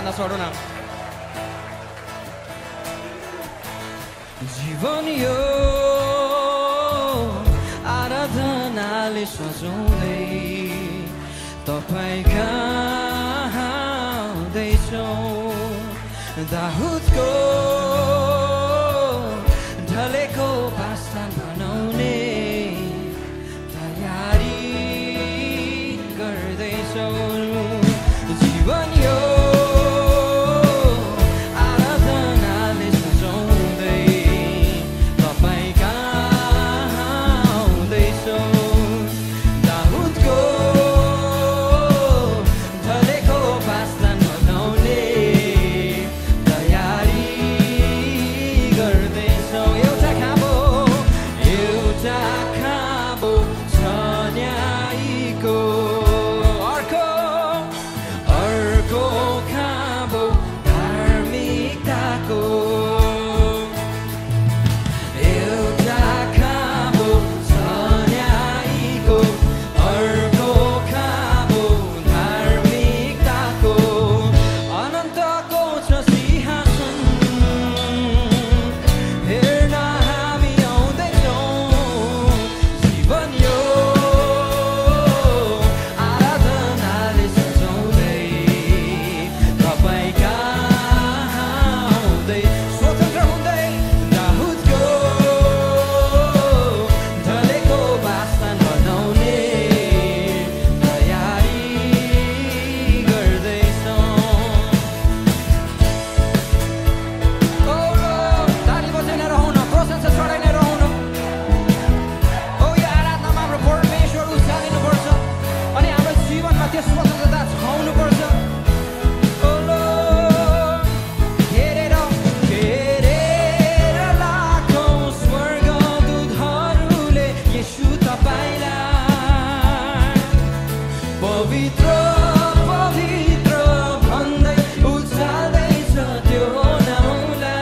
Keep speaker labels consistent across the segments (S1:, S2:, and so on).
S1: जान्न छोडौँ न जीवन यो आराधनाले सजाउँदै तपाईँ कहाँ आउँदैछौँ दाहुदको ढलेको वासना बनाउने तयारी गर्दैछौँ जीवन यो आराधनाले सजाउँदै तपाईँ कहाँ आउँदैछौँ दाहुदको ढलेको वासना बनाउने तयारी गर्दैछौँ एउटा खाबो छ न्यायको अर्को खाबो धार्मिकताको एउटा खाबो छ न्यायको अर्को खाबो धार्मिकताको अनन्तको छ सिंहासन हेर्न हामी आउँदैछौँ जीवन यो आराधनाले सजाउँदै तपाईँ कहाँ आउँदै स्वतन्त्र हुँदै दाहुदको ढलेको वासना बनाउने तयारी गर्दैछौँ ताली बजाइ नै रहौँ न प्रशंसा चढाइ नै रहौँ न यो आराधनामा हाम्रो परमेश्वर उचालिनुपर्छ अनि हाम्रो जीवनमा त्यो स्वतन्त्रता छाउनुपर्छ हेरेर लाखौँ स्वर्गदूतहरूले येशू तपाईँलाई पवित्र पवित्र भन्दै उचाल्दैछ त्यो नाउँलाई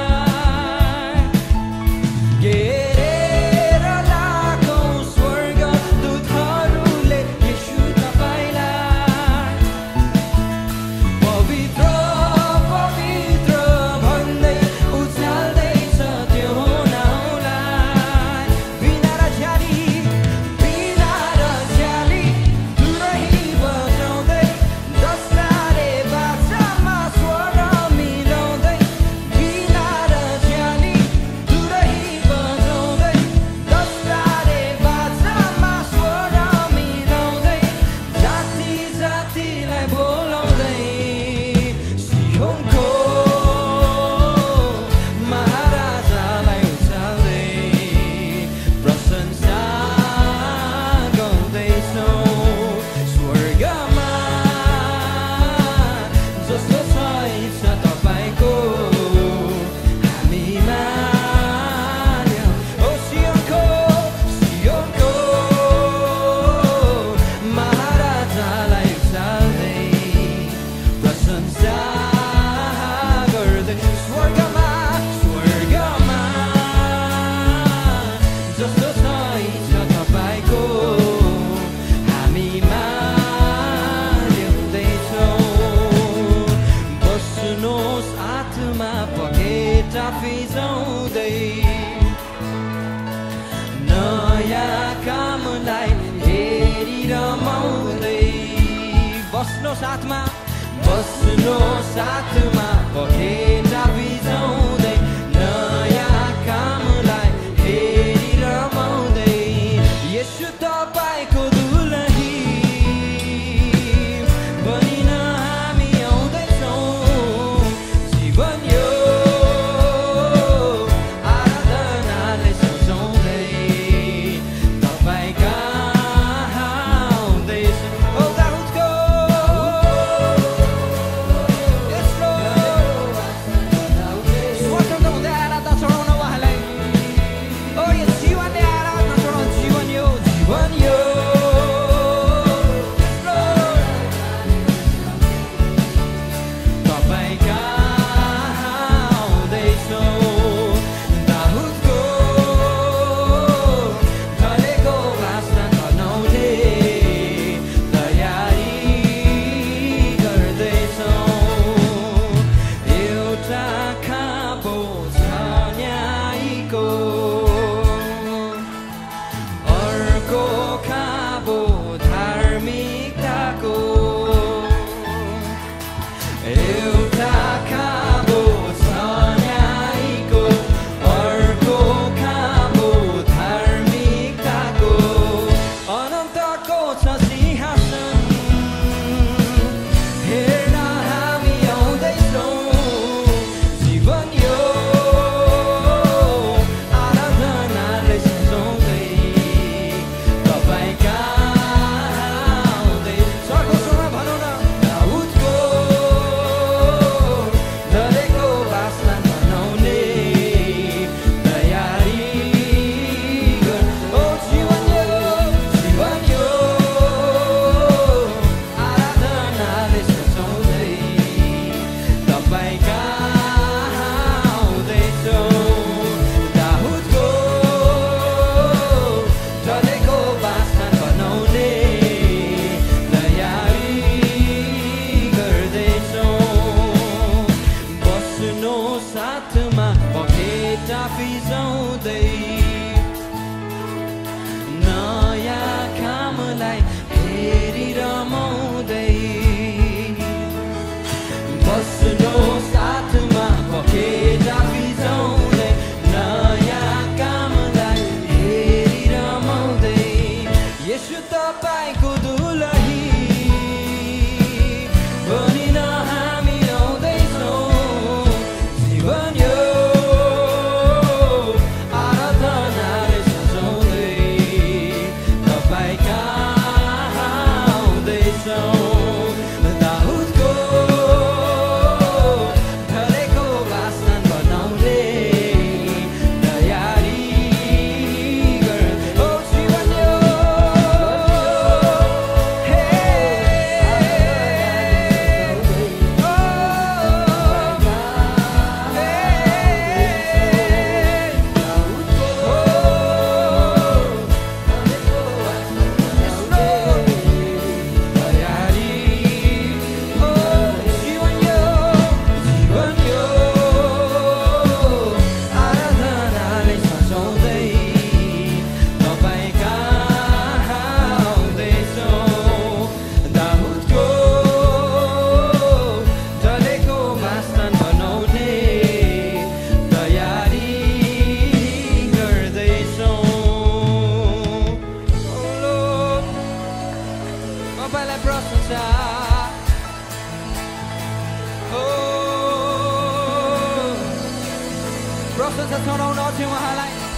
S1: हेरेर लाखौँ स्वर्गदूतहरूले येशू तपाईँलाई पवित्र पवित्र भन्दै उचाल्दैछ त्यो नाउँलाई बिना र झ्याली दुरै बजाउँदै दशराले बाजामा स्वर मिलाउँदै बिना र झ्याली दुरै बजाउँदै दशराले बाजामा स्वर मिलाउँदै जाति जातिलाई बोलाउँदै सियोनको महाराजालाई उचाल्दै प्रशंसा गाउँदैछौँ स्वर्गमा जस्तो छ इच्छा तपाईँको हामी मान्यौँ सियोनको महाराजालाई उचाल्दै प्रशंसा गर्दै स्वर्गमा जस्तो छ इच्छा तपाईँको हामी मान्दैछौँ बस्नुहोस् आत्मा पखेटा फिजाउँदै नयाँ कामलाई हेरी रमाउँदै बस्नुहोस् आत्मा पखेटा फिजाउँदै नयाँ कामलाई हेरी रमाउँदै येशू तपाईँको दुलही बनिन हामी आउँदैछौँ जीवन यो आराधनाले सजाउँदै तपाईँ कहाँ आउँदैछ दाहुदको एउटा खाबो सन्यायको अर्को खाबो धार्मिकताको अनन्तको छ सिंहासन हेर्न हामी आउँदैछौँ जीवन यो आराधनाले सजाउँदै तपाईका आउँदै सर्को स्वरमा भनौँ न दाउदको ढलेको वासना बनाउने तयारी गर ओ जीवन यो आराधनाले सजाउँदै तपाईका आउँदैछौँ दाउदको ढलेको वासना बनाउने तयारी गर्दैछौँ बस्नु साथमा पखेटा फिजाउँदै नयाँ कामलाई हेरी रमाउँदै बस्नु साथमा पखेटा फिजाउँदै नयाँ कामलाई हेरी रमाउँदै यसो तपाईँको दुलही बनिन हामी आउँदैछौँ जीवन यो आराधनाले सजाउँदै तपाईका आउँदैछौँ दाउदको ढलेको वासना बनाउने तयारी गर ओ जीवन यो हे आराधनाले सजाउँदै तपाईका आउँदैछौँ दाउदको ढलेको वासना बनाउने तयारी गर्दैछौँ ओ लोर्ड तपाईँलाई प्रशंसा ओ प्रशंसा सुनाउन थियो उहाँलाई